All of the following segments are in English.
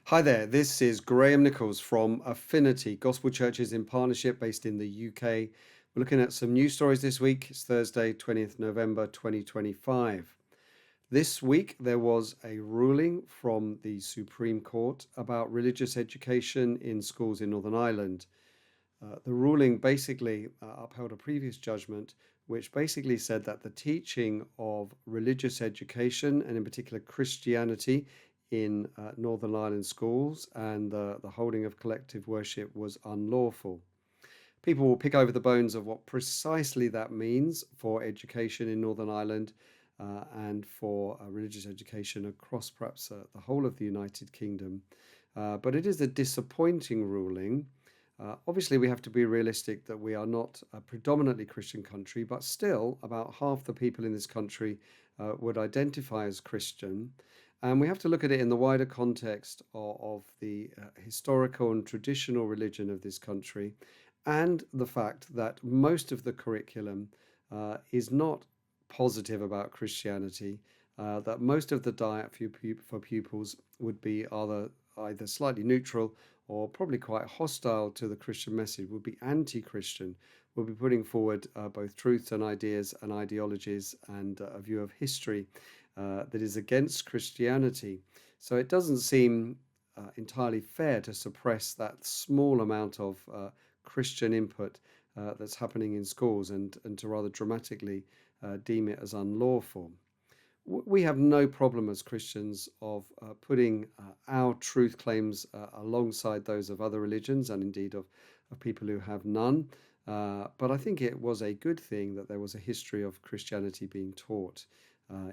Hi there, this is Graham Nicholls from Affinity, Gospel Churches in Partnership based in the UK. We're looking at some news stories this week. It's Thursday, 20th November 2025. This week there was a ruling from the Supreme Court about religious education in schools in Northern Ireland. The ruling basically upheld a previous judgment which basically said that the teaching of religious education, and in particular Christianity, in Northern Ireland schools and the holding of collective worship was unlawful. People will pick over the bones of what precisely that means for education in Northern Ireland and for religious education across perhaps the whole of the United Kingdom. But it is a disappointing ruling. Obviously, we have to be realistic that we are not a predominantly Christian country, but still, about half the people in this country would identify as Christian. And we have to look at it in the wider context of the historical and traditional religion of this country, and the fact that most of the curriculum is not positive about Christianity, that most of the diet for pupils would be either slightly neutral or probably quite hostile to the Christian message, would be anti-Christian, would be putting forward both truths and ideas and ideologies and a view of history that is against Christianity. So it doesn't seem entirely fair to suppress that small amount of Christian input that's happening in schools and to rather dramatically deem it as unlawful. We have no problem as Christians of putting our truth claims alongside those of other religions and indeed of people who have none. But I think it was a good thing that there was a history of Christianity being taught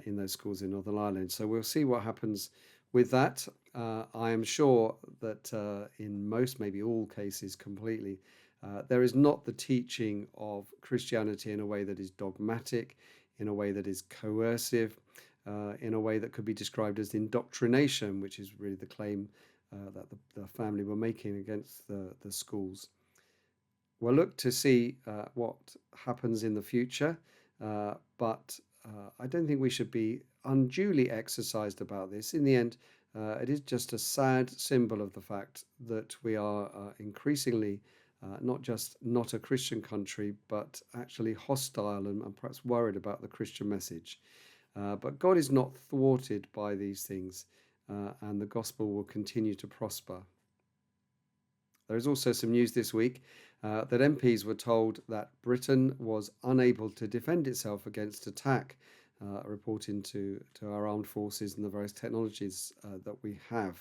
in those schools in Northern Ireland. So we'll see what happens with that. I am sure that in most, maybe all cases completely, there is not the teaching of Christianity in a way that is dogmatic, in a way that is coercive, in a way that could be described as indoctrination, which is really the claim that the family were making against the schools. We'll look to see what happens in the future, but I don't think we should be unduly exercised about this. In the end, it is just a sad symbol of the fact that we are increasingly not just not a Christian country, but actually hostile and perhaps worried about the Christian message. But God is not thwarted by these things, and the gospel will continue to prosper. There is also some news this week that MPs were told that Britain was unable to defend itself against attack, reporting to our armed forces and the various technologies that we have.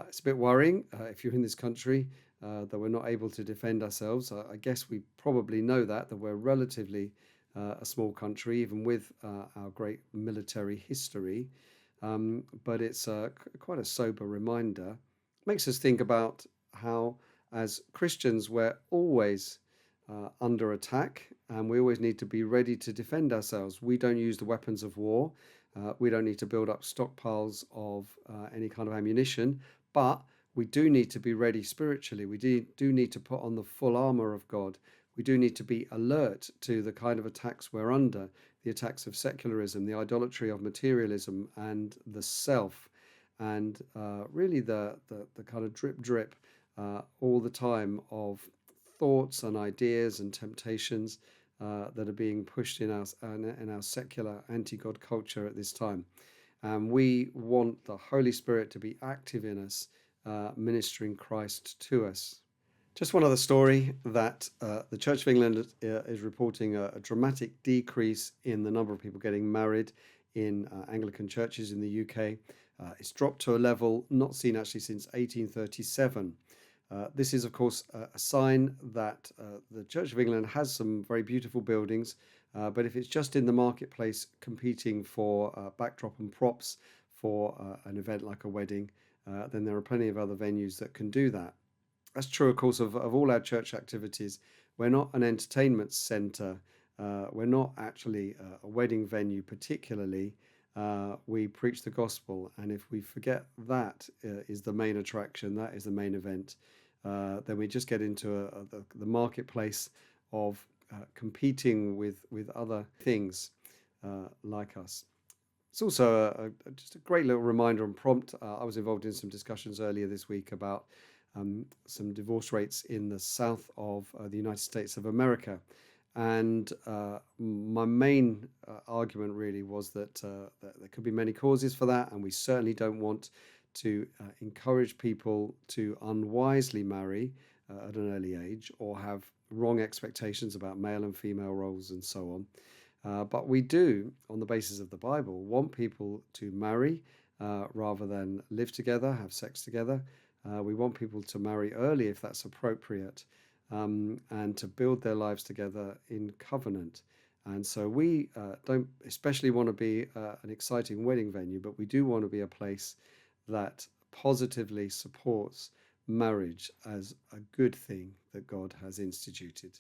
It's a bit worrying if you're in this country that we're not able to defend ourselves. I guess we probably know that we're relatively a small country, even with our great military history. But it's quite a sober reminder. Makes us think about how, as Christians, we're always under attack and we always need to be ready to defend ourselves. We don't use the weapons of war. We don't need to build up stockpiles of any kind of ammunition, but we do need to be ready spiritually. We do need to put on the full armor of God. We do need to be alert to the kind of attacks we're under, the attacks of secularism, the idolatry of materialism and the self, and really the kind of drip all the time of thoughts and ideas and temptations that are being pushed in our secular anti-God culture at this time. And we want the Holy Spirit to be active in us, ministering Christ to us. Just one other story that the Church of England is reporting a dramatic decrease in the number of people getting married in Anglican churches in the UK. It's dropped to a level not seen actually since 1837. This is, of course, a sign that the Church of England has some very beautiful buildings, but if it's just in the marketplace competing for backdrop and props for an event like a wedding, then there are plenty of other venues that can do that. That's true, of course, of all our church activities. We're not an entertainment centre. We're not actually a wedding venue particularly. We preach the gospel, and if we forget that is the main attraction, that is the main event, then we just get into the marketplace of competing with other things like us. It's also just a great little reminder and prompt. I was involved in some discussions earlier this week about some divorce rates in the south of the United States of America. And my main argument really was that there could be many causes for that, and we certainly don't want to encourage people to unwisely marry at an early age or have wrong expectations about male and female roles and so on. But we do, on the basis of the Bible, want people to marry rather than live together, have sex together. We want people to marry early if that's appropriate, and to build their lives together in covenant. And so we don't especially want to be an exciting wedding venue, but we do want to be a place that positively supports marriage as a good thing that God has instituted.